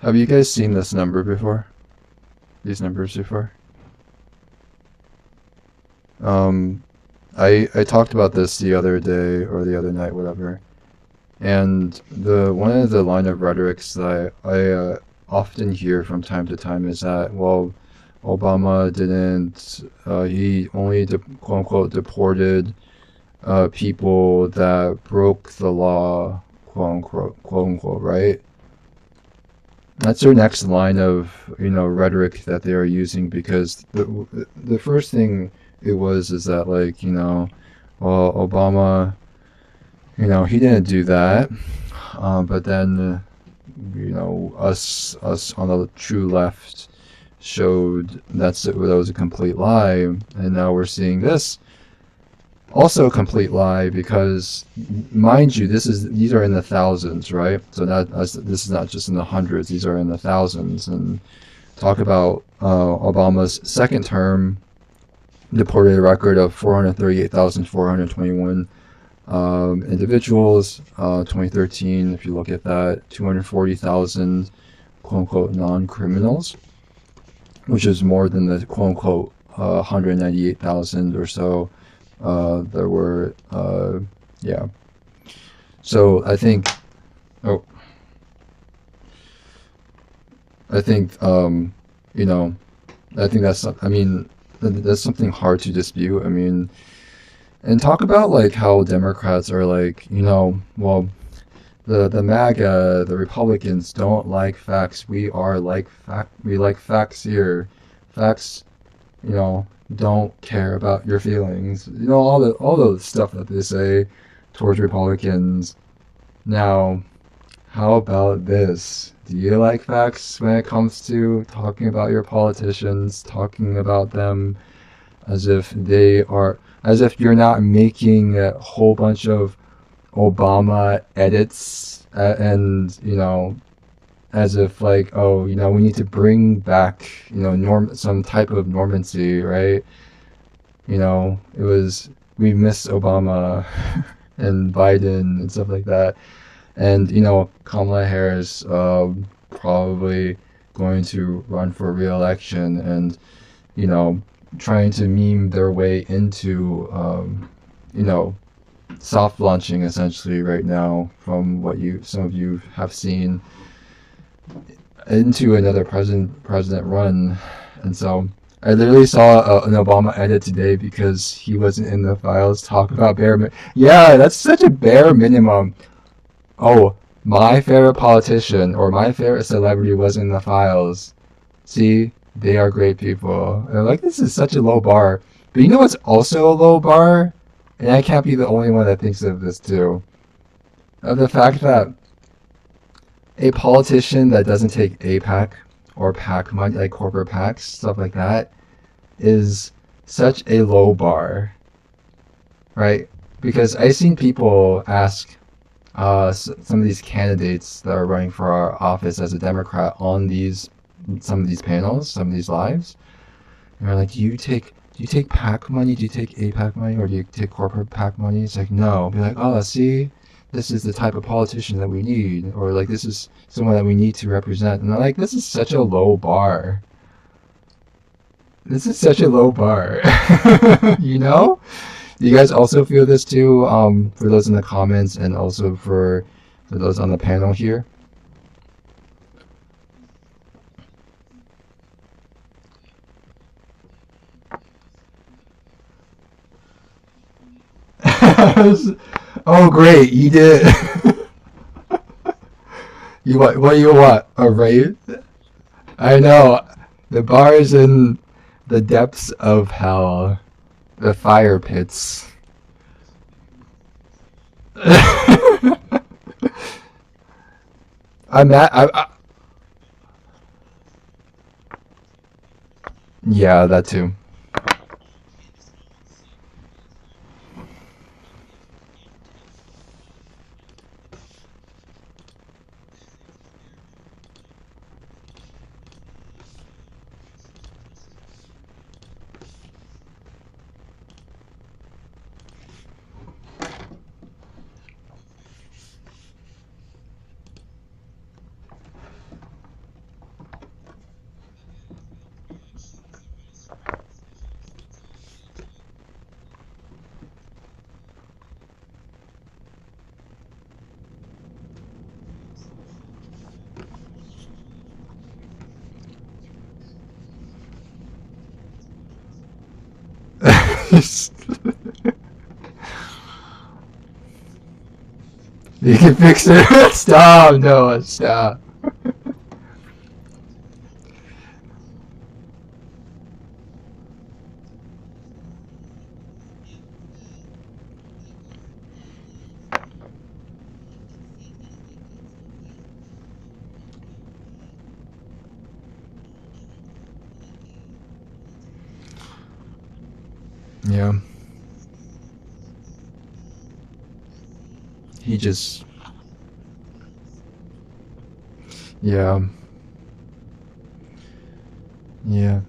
Have you guys seen this number before? These numbers before? Um, I talked about this the other day or the other night, whatever. And the one of the line of rhetorics that I often hear from time to time is that, well, Obama didn't, he only quote unquote deported people that broke the law, quote unquote, right? That's their next line of, rhetoric that they are using, because the first thing it was is that, like, well, Obama, he didn't do that. But then, us on the true left showed that was a complete lie, and now we're seeing this also a complete lie, because, mind you, these are in the thousands, right? So this is not just in the hundreds; these are in the thousands. And talk about Obama's second term deported a record of 438,421 individuals. 2013, if you look at that, 240,000 quote unquote non-criminals, which is more than the quote unquote 198,000 or so there were. Yeah. So I think, oh, I think, I think that's something hard to dispute. I mean, and talk about like how Democrats are like, well, the MAGA, the Republicans don't like facts. We like facts here. Facts, don't care about your feelings. All the stuff that they say towards Republicans. Now, how about this? Do you like facts when it comes to talking about your politicians, talking about them as if as if you're not making a whole bunch of Obama edits, and as if like, oh, we need to bring back, some type of normancy, right? It was, we miss Obama and Biden and stuff like that. And Kamala Harris probably going to run for re-election, and trying to meme their way into you know soft launching essentially right now, from what some of you have seen, into another president run. And so I literally saw an Obama edit today because he wasn't in the files. Talk about yeah, that's such a bare minimum. Oh, my favorite politician or my favorite celebrity was in the files. See, they are great people. And like, this is such a low bar. But you know what's also a low bar? And I can't be the only one that thinks of this too. Of the fact that a politician that doesn't take APAC or PAC money, like corporate PACs, stuff like that, is such a low bar, right? Because I've seen people ask some of these candidates that are running for our office as a Democrat on some of these panels, some of these lives, and they're like, do you take PAC money? Do you take APAC money? Or do you take corporate PAC money? It's like, no. Be like, oh, see, this is the type of politician that we need. Or like, this is someone that we need to represent. And I'm like, this is such a low bar. This is such a low bar. you know? Do you guys also feel this too? For those in the comments, and also for those on the panel here? Oh, great. You did. What you want? A raise? I know. The bar is in the depths of hell. The fire pits. I'm at. Yeah, that too. You can fix it. Stop, Noah, stop. Yeah. He just, yeah, yeah.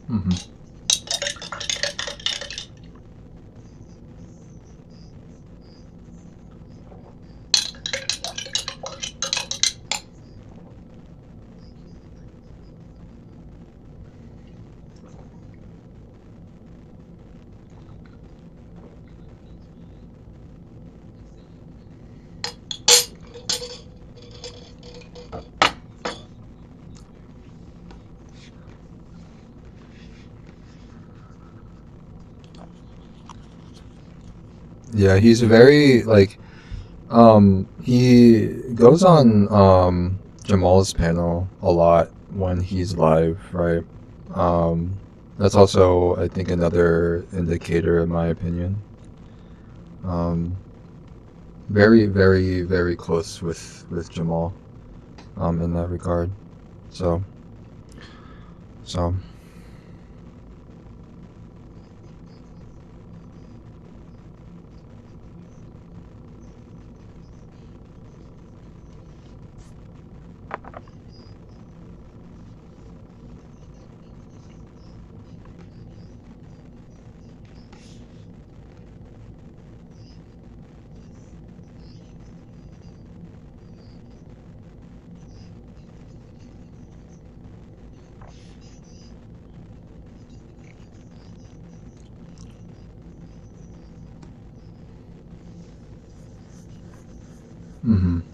Hmm. Yeah, he's very like he goes on Jamal's panel a lot when he's live, right? Um that's also I think another indicator in my opinion. Um very very very close with Jamal in that regard. So so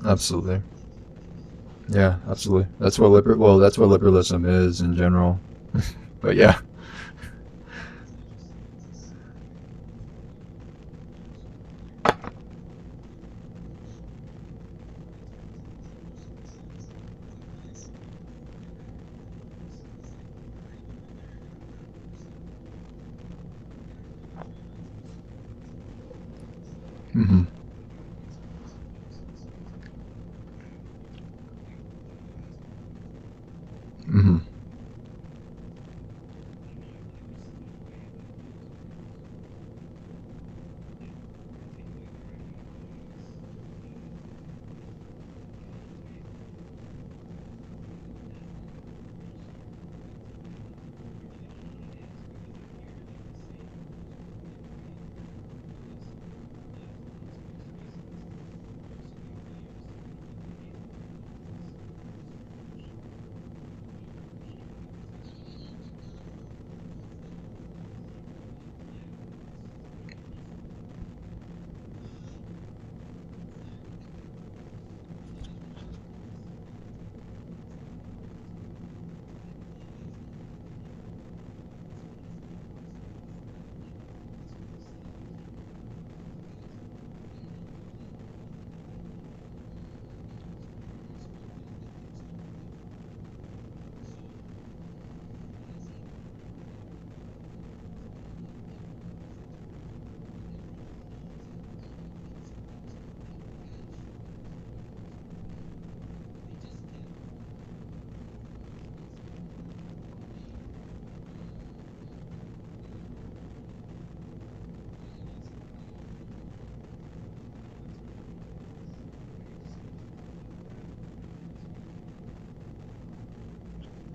Absolutely. Yeah, absolutely. That's what well, that's what liberalism is in general. But yeah. hmm hmm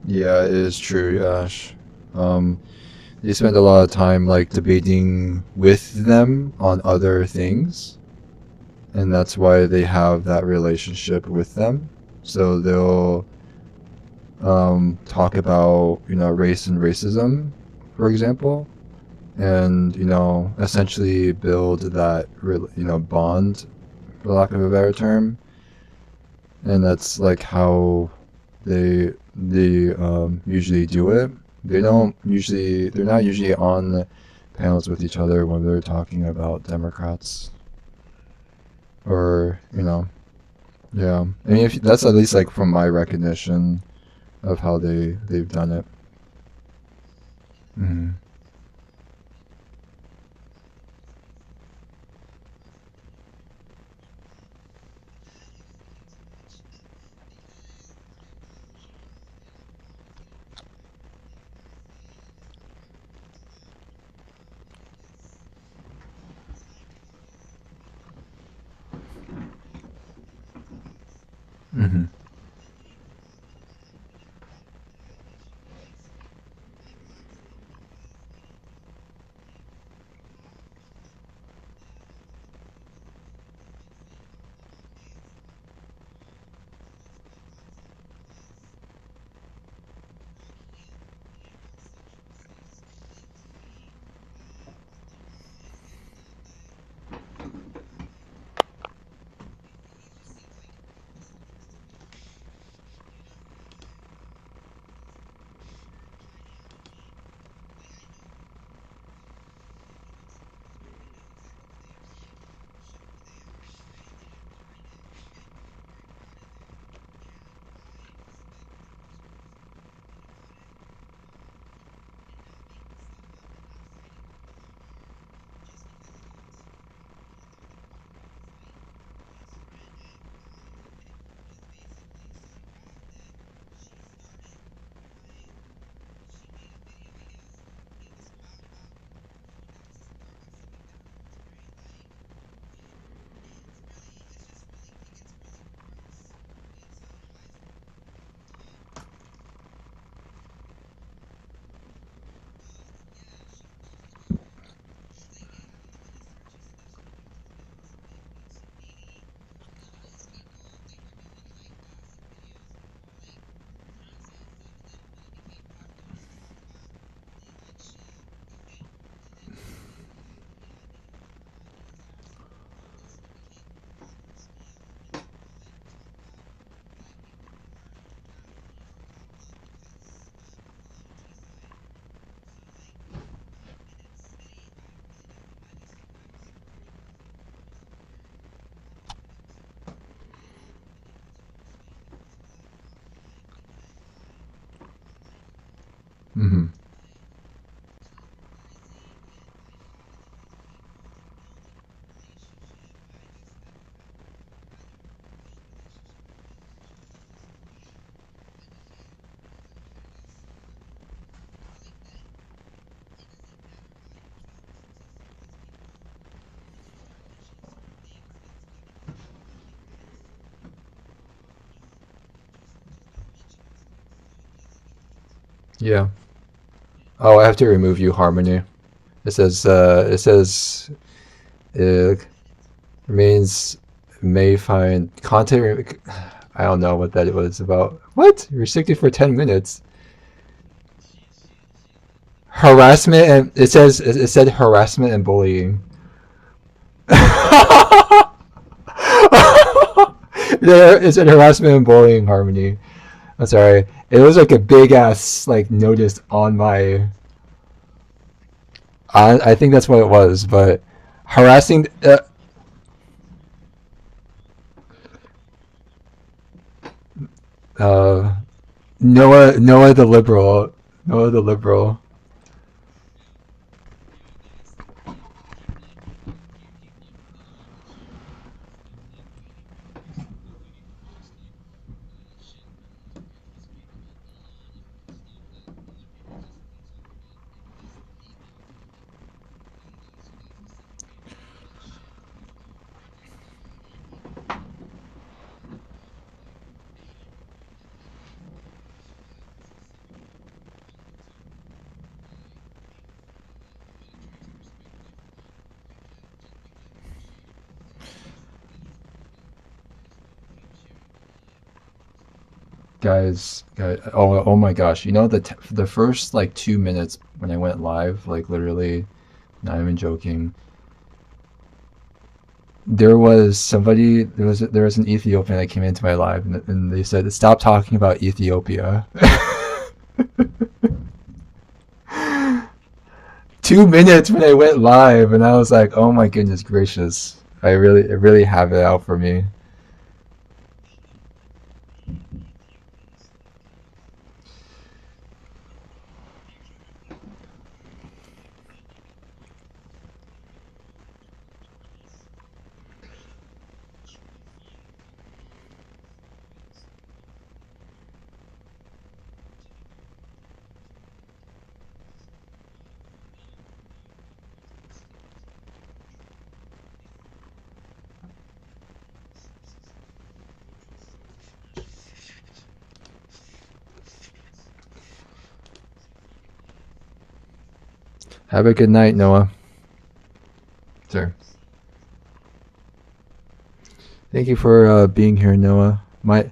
Yeah, it is true, Yash. Um, they spend a lot of time like debating with them on other things, and that's why they have that relationship with them. So they'll talk about race and racism, for example, and essentially build that bond, for lack of a better term, and that's like how they usually do it. They're not usually on panels with each other when they're talking about Democrats or yeah. I mean, if that's at least like from my recognition of how they've done it. hmm hmm Mm-hmm. Yeah. Oh, I have to remove you, Harmony. It says it remains may find content. I don't know what that was about. What? Restricted for 10 minutes. Harassment and it said harassment and bullying. There is an harassment and bullying, Harmony. I'm sorry. It was like a big ass like notice on my. I think that's what it was, but harassing. Uh, Noah the liberal. Noah the liberal. Guys, oh my gosh! You know the first like 2 minutes when I went live, like literally, not even joking. There was an Ethiopian that came into my live, and they said stop talking about Ethiopia. 2 minutes when I went live, and I was like, oh my goodness gracious! It really have it out for me. Have a good night, Noah. Sir. Thank you for being here, Noah. My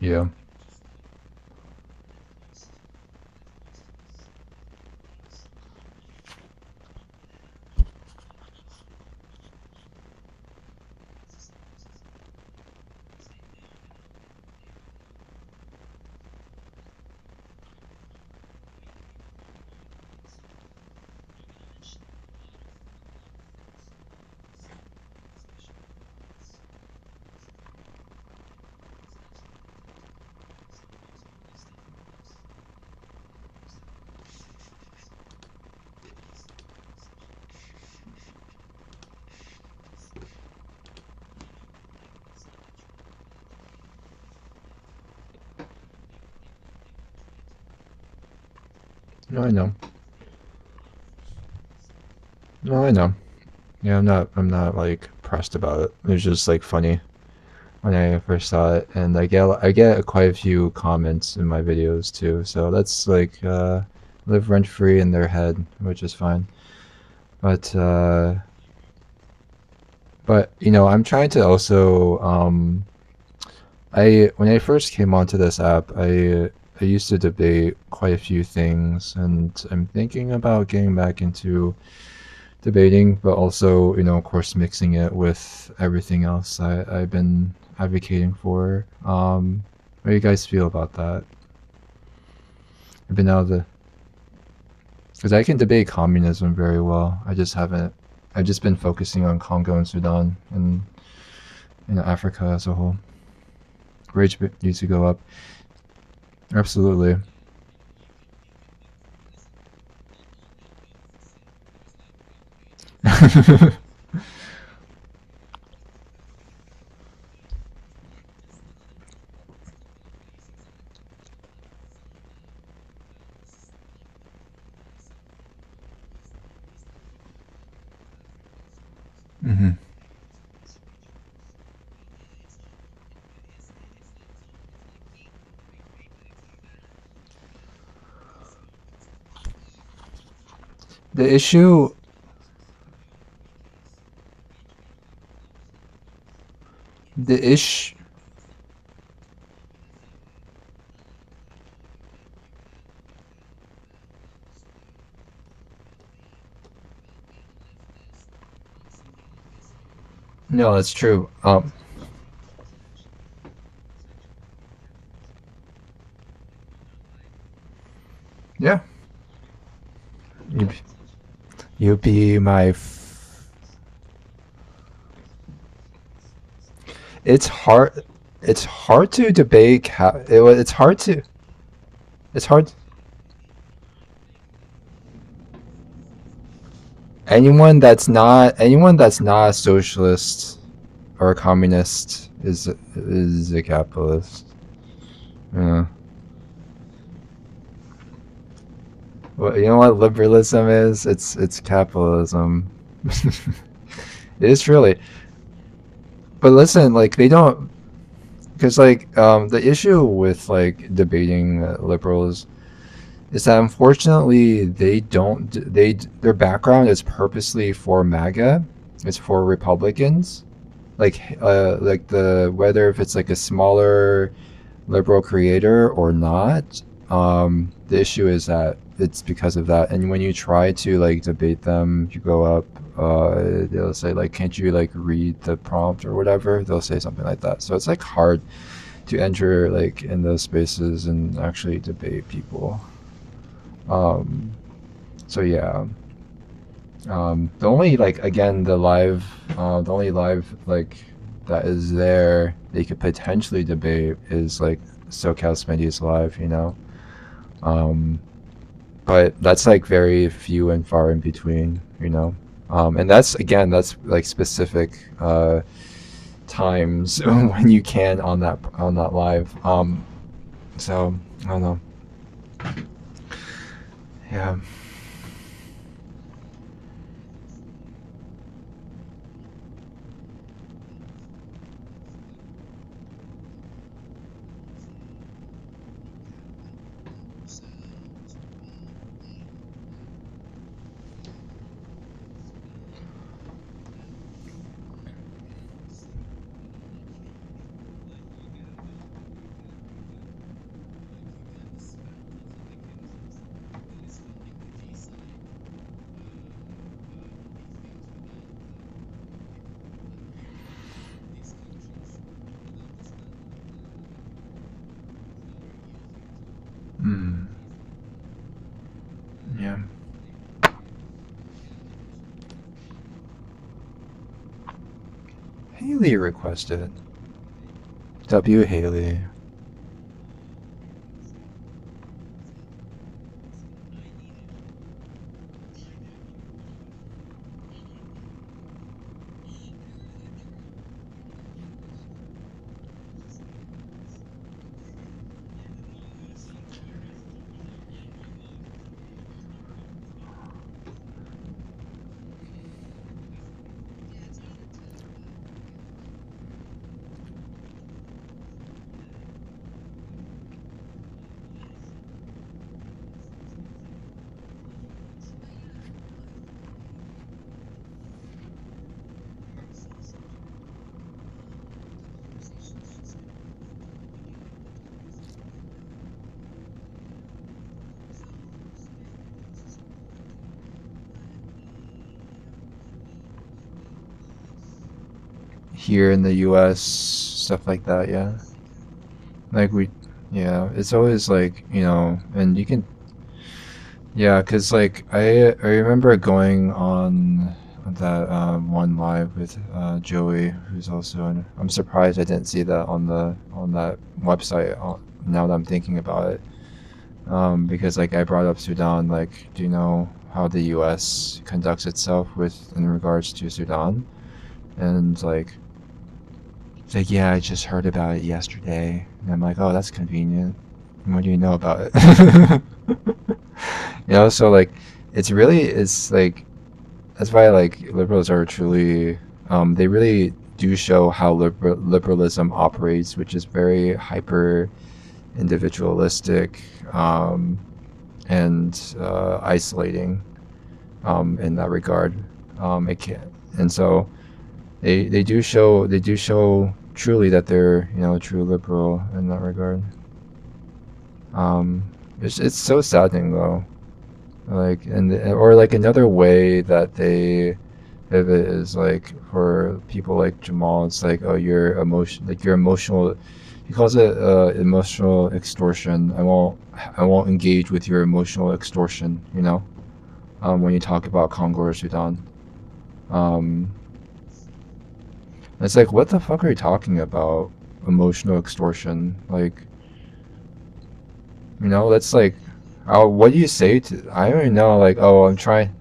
yeah. No, I know. No, I know. Yeah, I'm not like pressed about it. It was just like funny when I first saw it, and I get quite a few comments in my videos too. So that's like live rent free in their head, which is fine. But I'm trying to also I when I first came onto this app, I used to debate quite a few things, and I'm thinking about getting back into debating, but also, of course, mixing it with everything else I've been advocating for. What do you guys feel about that? I've been out of the because I can debate communism very well. I just haven't. I've just been focusing on Congo and Sudan and Africa as a whole. Rage needs to go up. Absolutely. Hmm. The issue, the ish. No, that's true. Yeah. You, you be my. It's hard. It's hard to debate. It's hard to. It's hard. Anyone that's not a socialist or a communist is a capitalist. Yeah. Well, you know what liberalism is? It's capitalism. It is truly. But listen, like they don't because like the issue with like debating liberals is that unfortunately they don't their background is purposely for MAGA. It's for Republicans. Like the whether if it's like a smaller liberal creator or not. The issue is that it's because of that. And when you try to like debate them, you go up, they'll say like, "Can't you like read the prompt or whatever?" They'll say something like that. So it's like hard to enter like in those spaces and actually debate people. Um, so yeah. The only like again the only live like that is there they could potentially debate is like SoCal Smitty's live, Um, but that's like very few and far in between. And that's like specific times when you can on that live. So I don't know. Yeah. Mm, yeah. Haley requested. W. Haley. here in the U.S., stuff like that. Yeah, like we, yeah, it's always like, and you can, yeah, cause like I remember going on that one live with Joey, who's also in. I'm surprised I didn't see that on that website. Now that I'm thinking about it, because like I brought up Sudan. Like, do you know how the U.S. conducts itself with in regards to Sudan? And like, it's like, yeah, I just heard about it yesterday. And I'm like, oh, that's convenient. What do you know about it? So like, it's like, that's why like liberals are truly, they really do show how liberalism operates, which is very hyper individualistic, and isolating, in that regard. It can, and so they do show truly that they're, a true liberal in that regard. Um, it's so saddening though. Like, and or like another way that they pivot is like for people like Jamal. It's like, oh, your emotional. He calls it emotional extortion. I won't engage with your emotional extortion. When you talk about Congo or Sudan. Um, it's like, what the fuck are you talking about? Emotional extortion. Like, that's like, oh, what do you say to? I don't even know. Like, oh, I'm trying.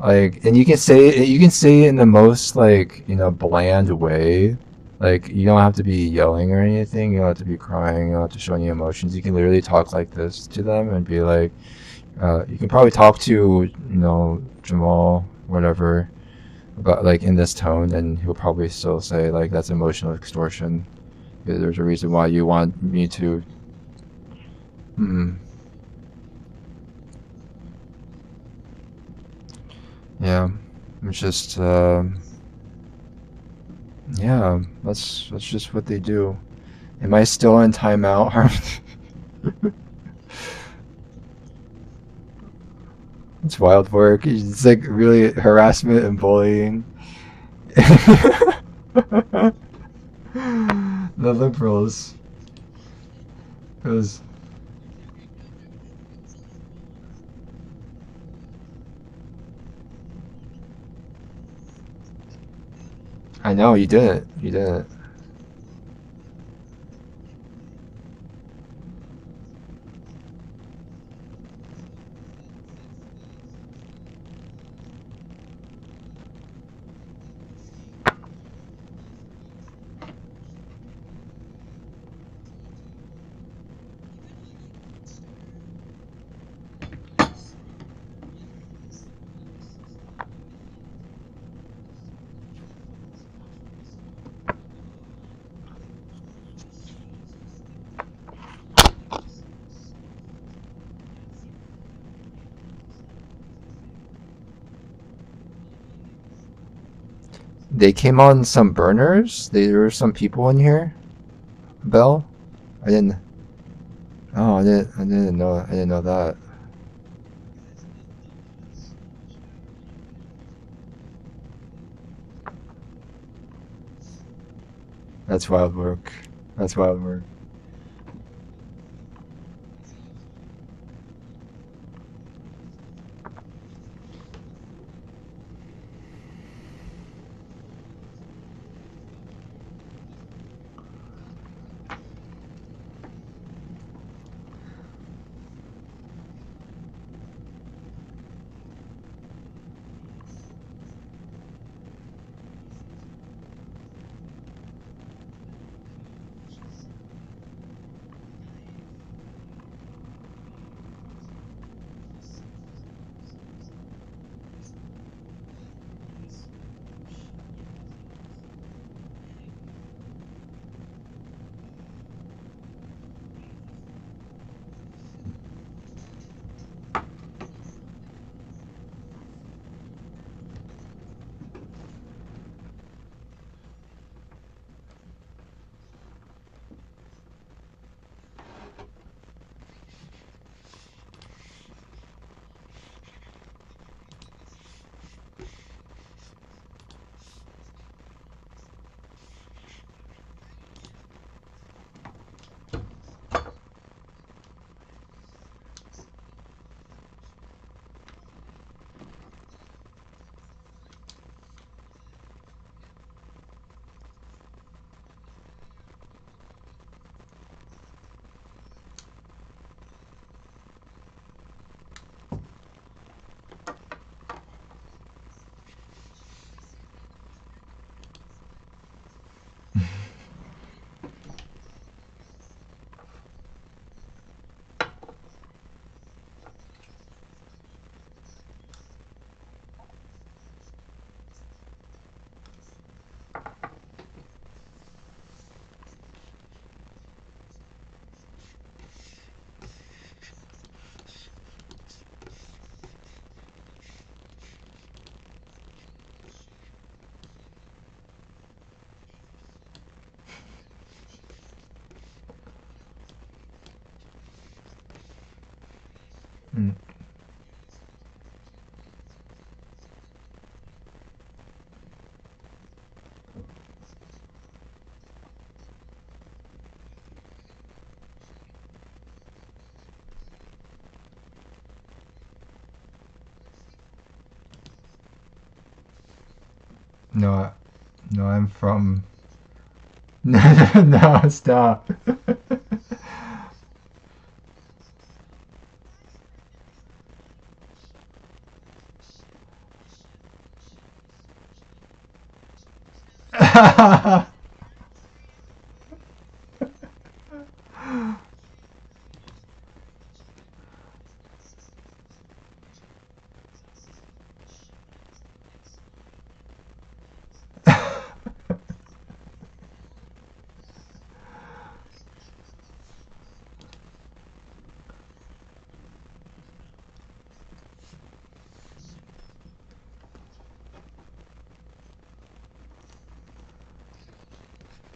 Like, and you can say it in the most like, bland way. Like, you don't have to be yelling or anything. You don't have to be crying. You don't have to show any emotions. You can literally talk like this to them and be like, you can probably talk to, Jamal, whatever, about like in this tone, and he'll probably still say like that's emotional extortion. There's a reason why you want me to. Mm, yeah, it's just yeah, that's just what they do. Am I still on timeout? It's wild work. It's like really harassment and bullying. The liberals. Because I know you didn't. You didn't. They came on some burners. There were some people in here. Bell. I didn't. Oh, I didn't. I didn't know. I didn't know that. That's wild work. That's wild work. Mm. No, no, I'm from. No, no, stop.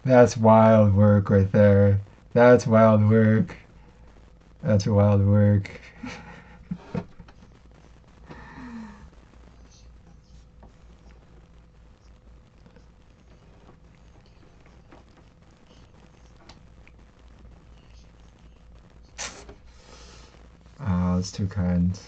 That's wild work right there. That's wild work. That's wild work. Oh, it's too kind.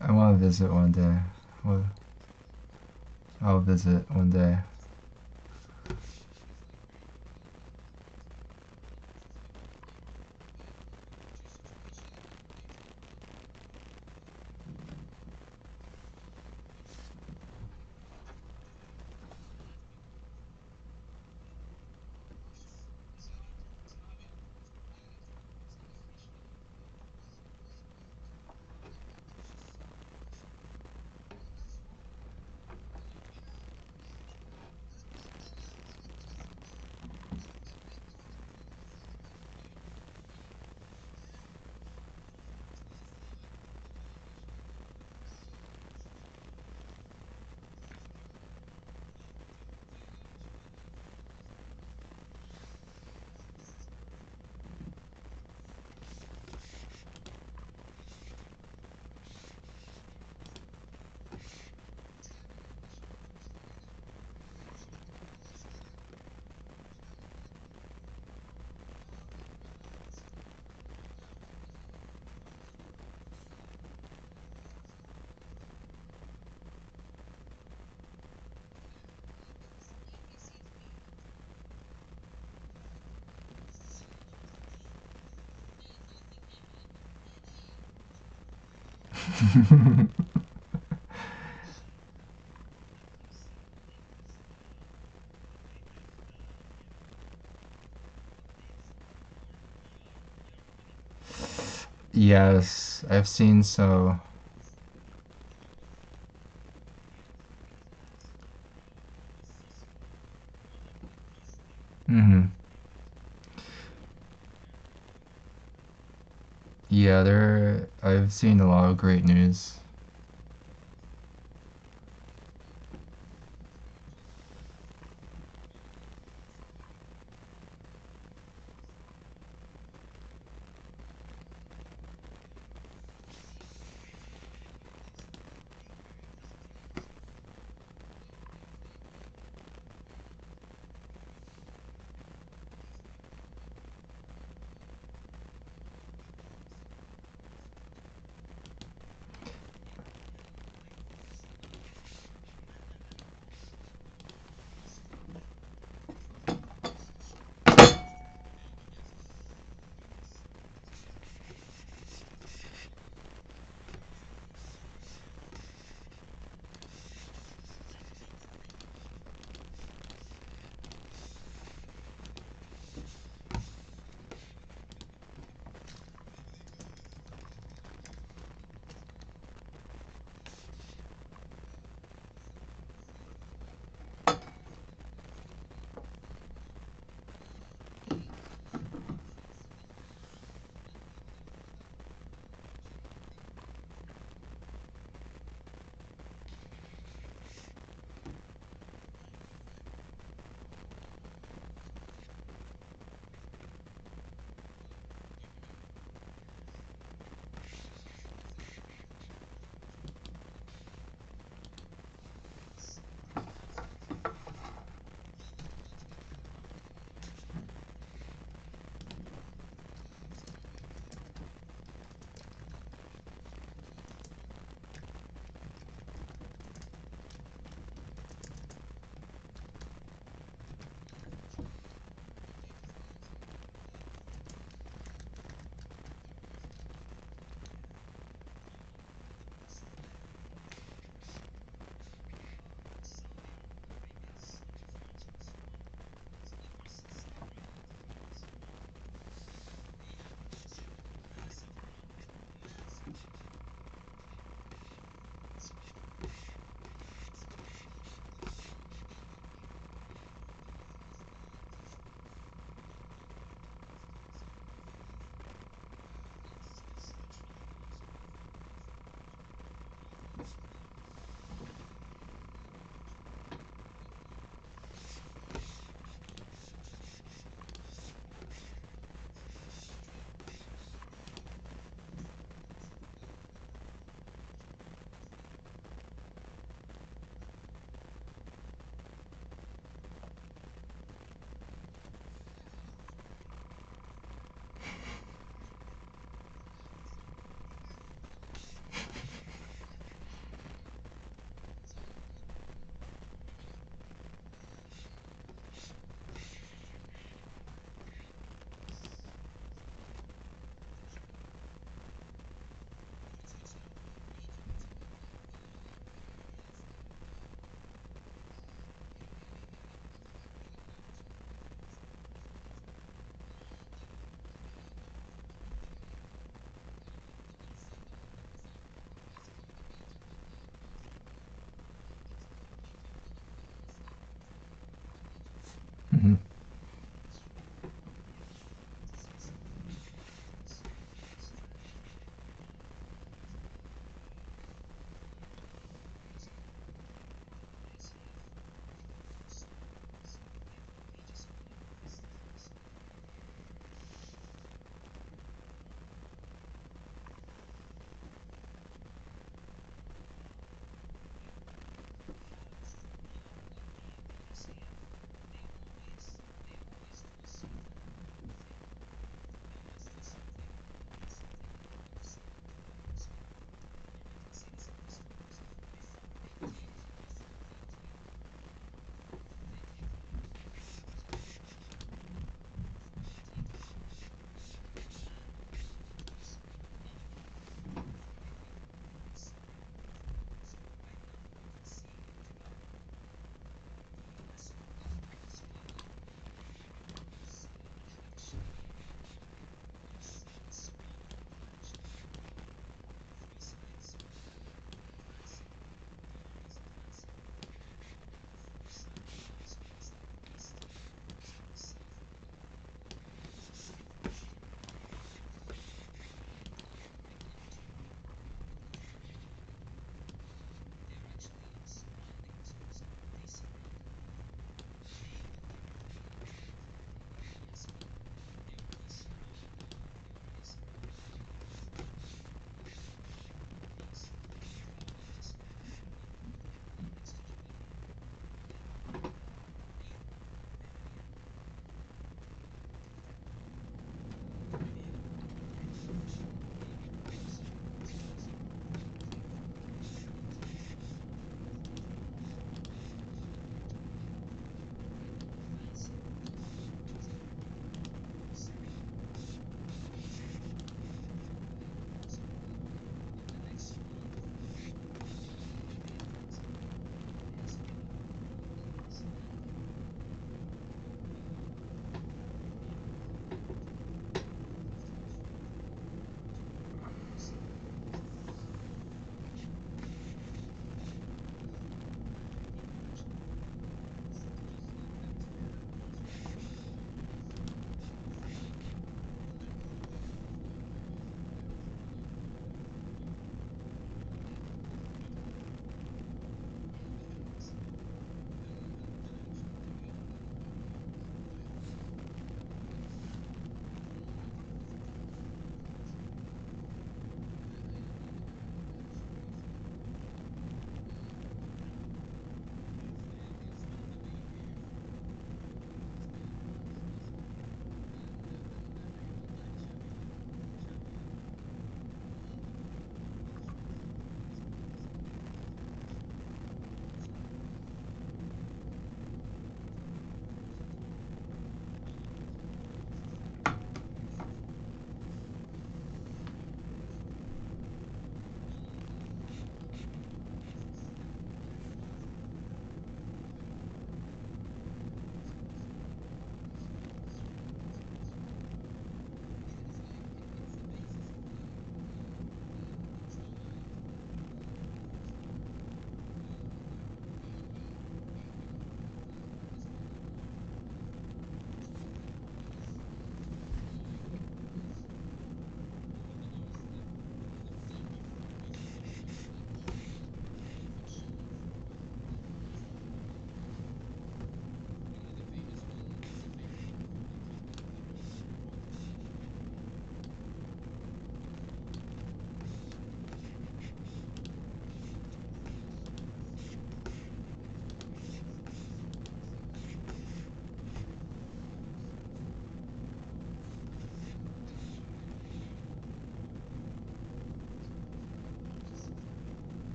I want to visit one day. Well, I'll visit one day. Yes, I've seen so. Hmm. Yeah, there. I've seen a lot of great news.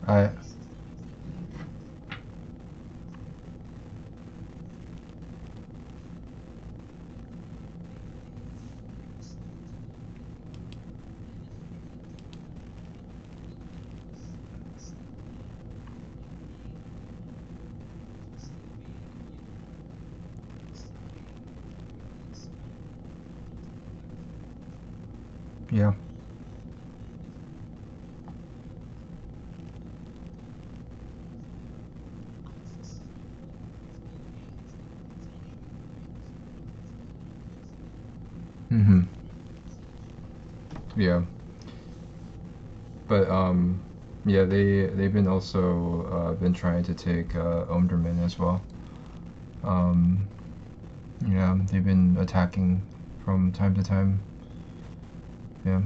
I yeah. Mhm. Yeah. But yeah, they've been also been trying to take Omdurman as well. Um, yeah, they've been attacking from time to time. Yeah.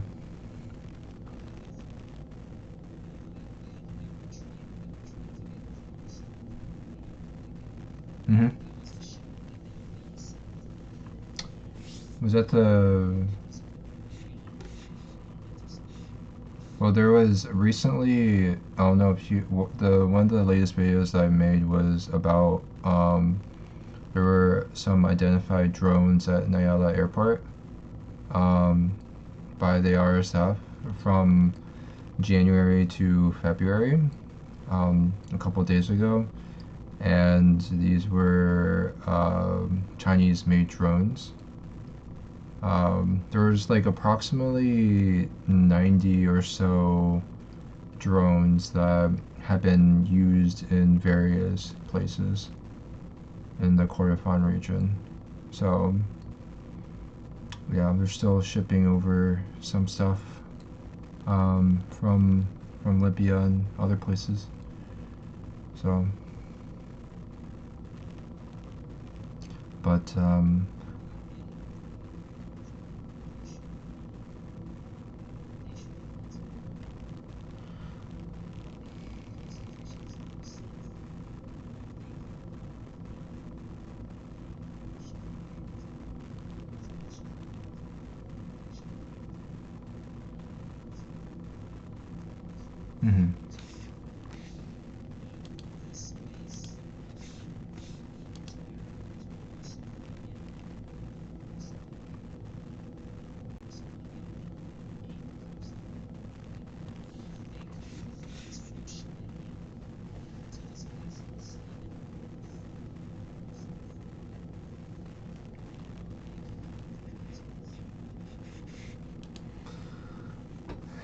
Mhm. Was that the Well, there was recently, I don't know if you, the one of the latest videos that I made was about, there were some identified drones at Nyala Airport, um, by the RSF from January to February, a couple of days ago. And these were Chinese made drones. There was like approximately 90 or so drones that have been used in various places in the Kordofan region. So yeah, they're still shipping over some stuff from Libya and other places. So, but mhm.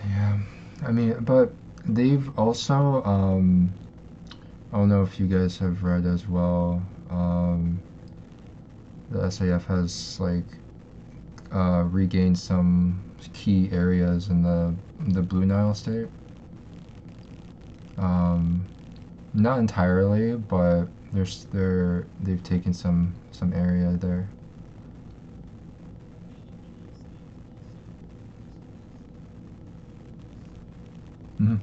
Yeah, I mean, but they've also I don't know if you guys have read as well. The SAF has like regained some key areas in the Blue Nile state. Um, Not entirely, but they've taken some area there. Hmm.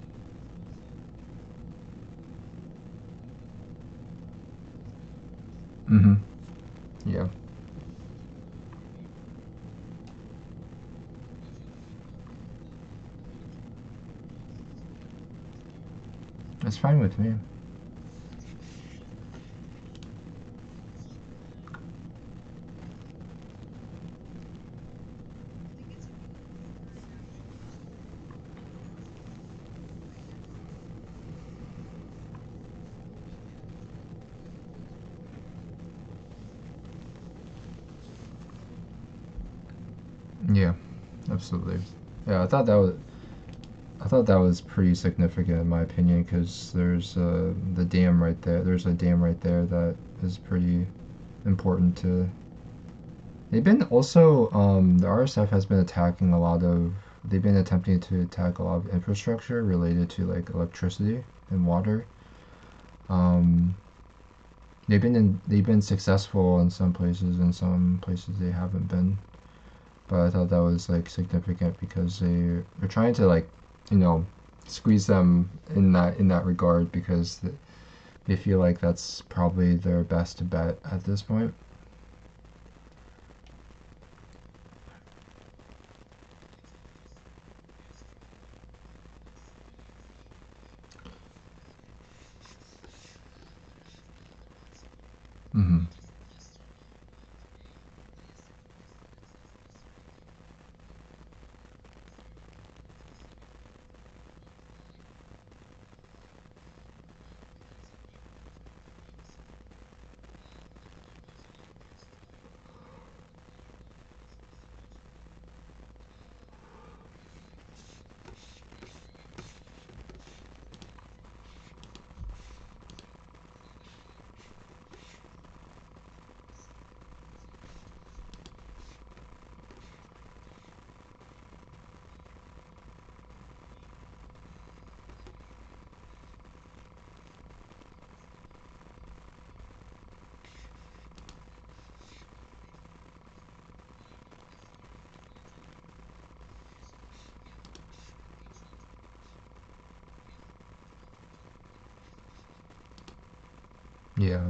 Hmm. Yeah, that's fine with me. Yeah, absolutely. Yeah, I thought that was pretty significant in my opinion because there's the dam right there. There's a dam right there that is pretty important to. They've been also the RSF has been attacking a lot of. They've been attempting to attack a lot of infrastructure related to like electricity and water. Um, they've been successful in some places, and some places they haven't been. But I thought that was like significant because they're trying to like, you know, squeeze them in that regard because they feel like that's probably their best bet at this point. Mm-hmm. Yeah.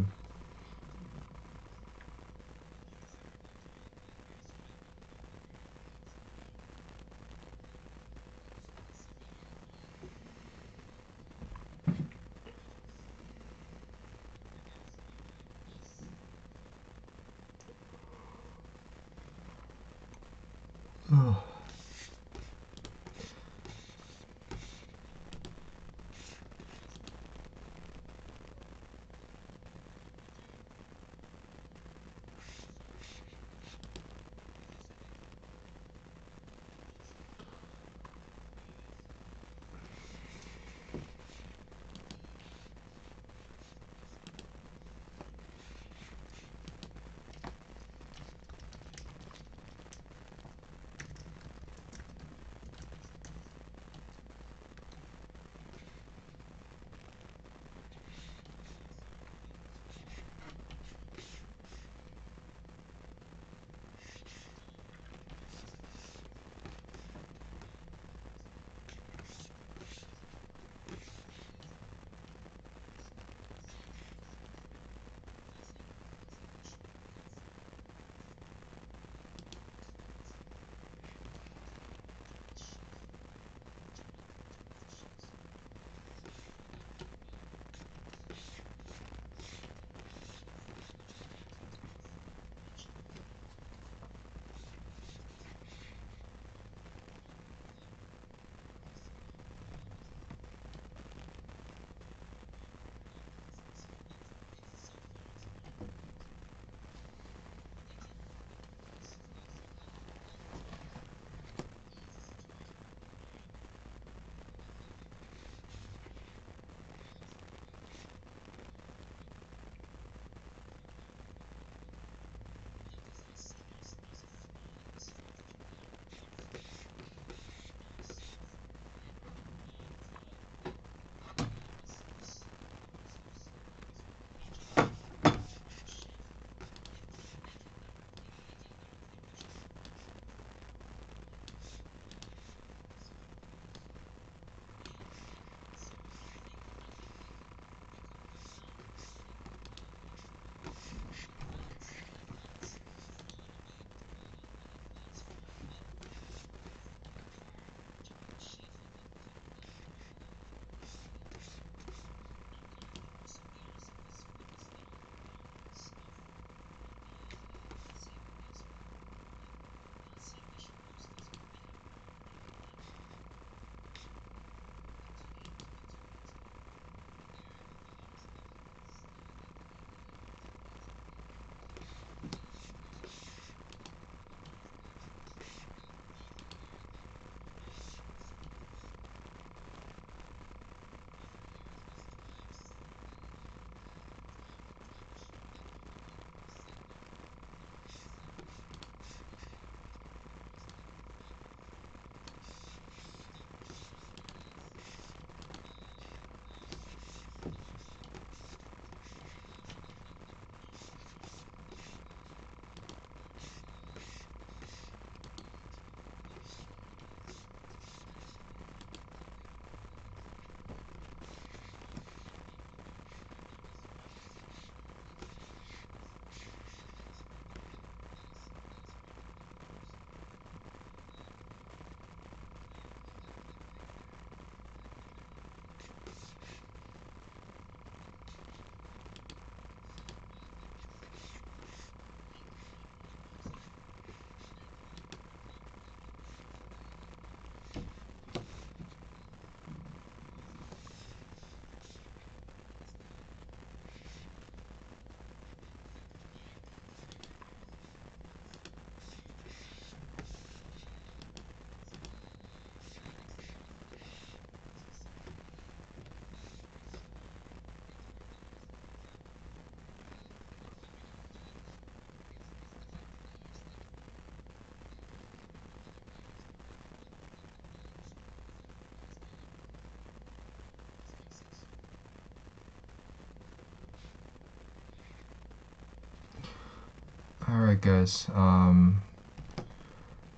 right, guys. I'm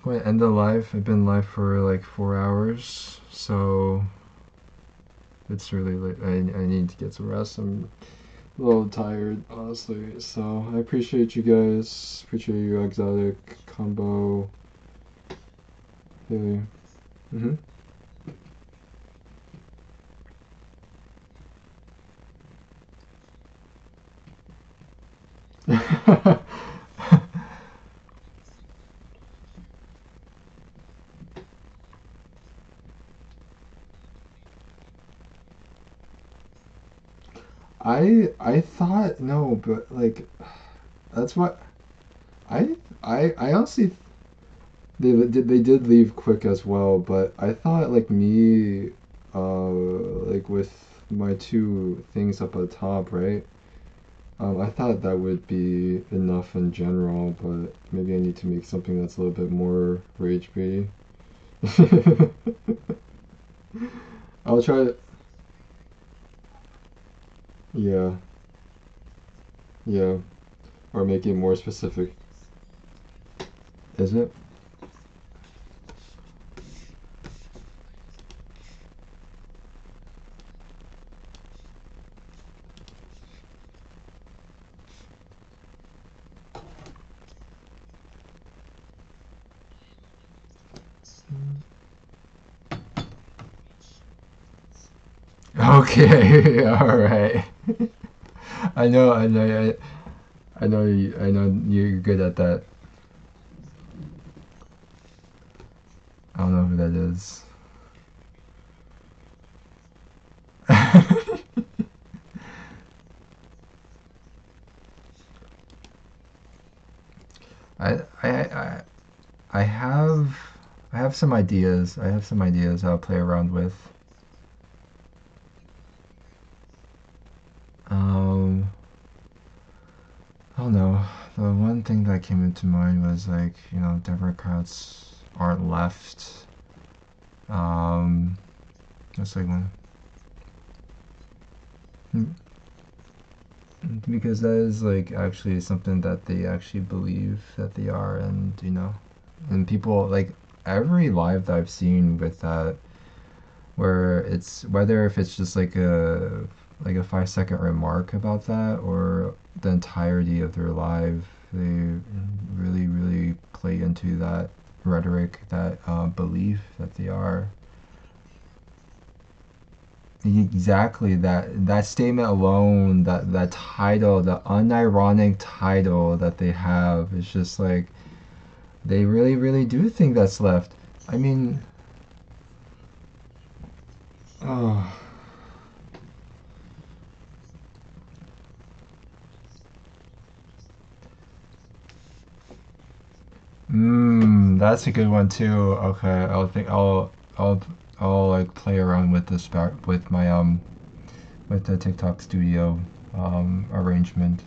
going to end the live. I've been live for like 4 hours, so it's really late. I need to get some rest. I'm a little tired, honestly. So I appreciate you guys. Appreciate you, Exotic, Combo, Haley. Mm-hmm. I thought no, but like that's what I honestly they did leave quick as well, but I thought like me like with my two things up at the top, right? I thought that would be enough in general, but maybe I need to make something that's a little bit more rage baity. I'll try. Yeah, yeah, or make it more specific. Is it? Okay, all right. I know you're good at that. I don't know who that is. I, I, I, I have, I have some ideas. I have some ideas I'll play around with. Um, I don't know. The one thing that came into mind was like, Democrats aren't left. Um, that's like one. Because that is like actually something that they actually believe that they are, and people like every live that I've seen with that, where it's whether if it's just like a 5 second remark about that or the entirety of their live, they really play into that rhetoric, that belief that they are. Exactly, that statement alone, that title, the unironic title that they have, is just like they really do think that's left. I mean, oh, that's a good one too. Okay, I'll I'll like play around with this back with my with the TikTok studio arrangement.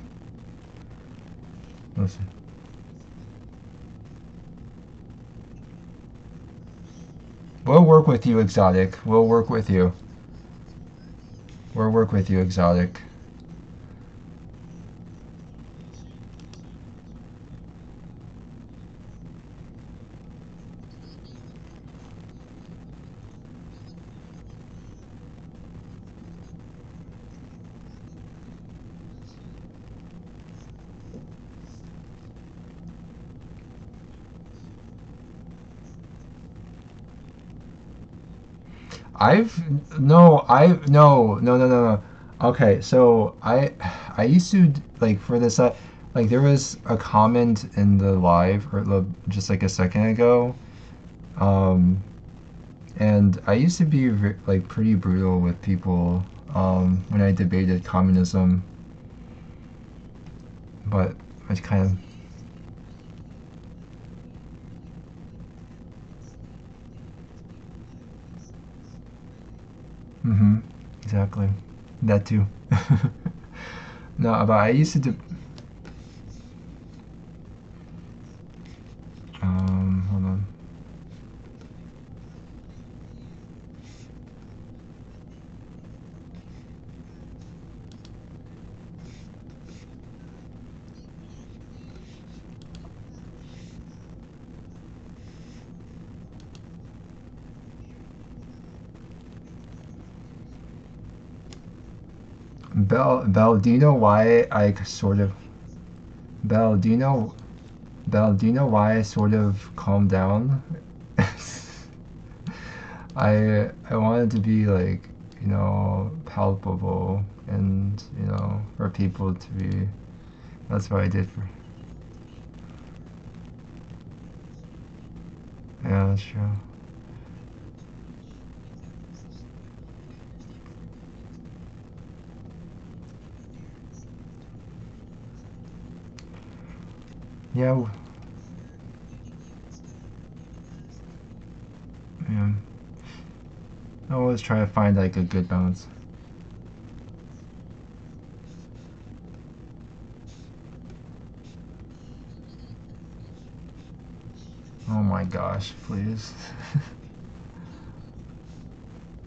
Listen. We'll work with you, Exotic. We'll work with you. We'll work with you, Exotic. I've no, I no. Okay, so I used to like for this like there was a comment in the live or just like a second ago, um, and I used to be like pretty brutal with people when I debated communism, but I kind of mm-hmm, exactly that too. No, but I used to hold on. Bell, do you know why I sort of Bell, do you know why I sort of calmed down? I wanted to be like, palpable and, for people to be. That's what I did for. Yeah, that's true. Yeah, yeah. I always try to find like a good balance. Oh my gosh, please.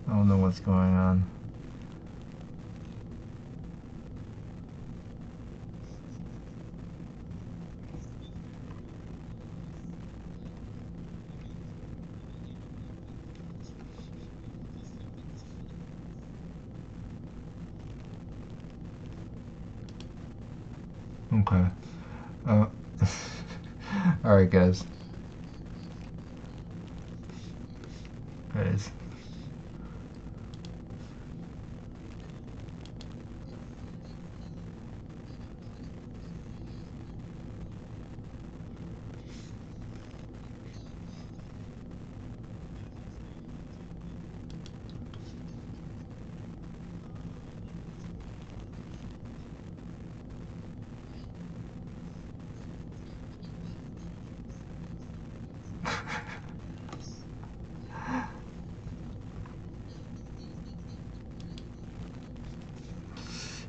I don't know what's going on. Okay. Uh, all right, guys. Guys.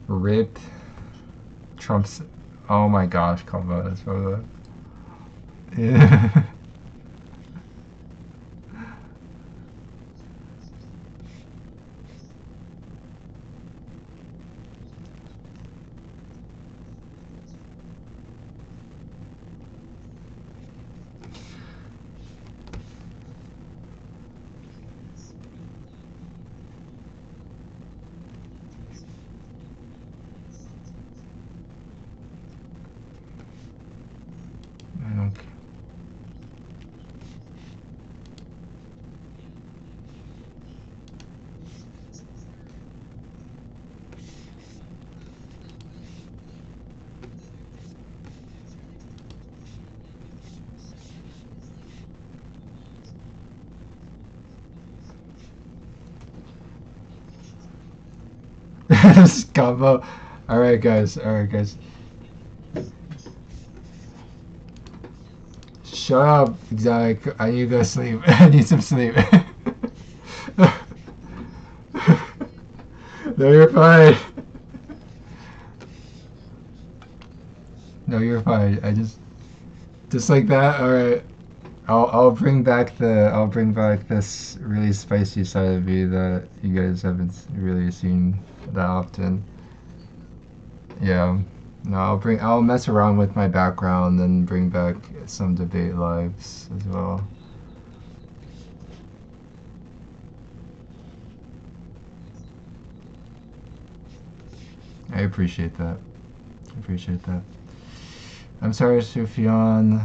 Rip Trump's. Oh my gosh, come on, that's so. Yeah. I don't. This combo. All right, guys. All right, guys. Shut up, Zach. I need to go sleep. I need some sleep. No, you're fine. No, you're fine. Just like that. All right. I'll bring back this really spicy side of me that you guys haven't really seen that often. Yeah. No, I'll mess around with my background and bring back some debate lives as well. I appreciate that. I appreciate that. I'm sorry, Sufyan.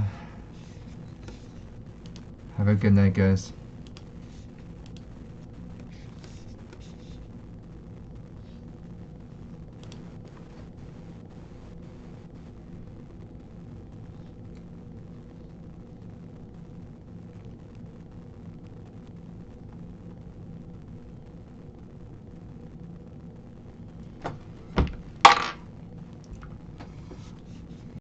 Have a good night, guys.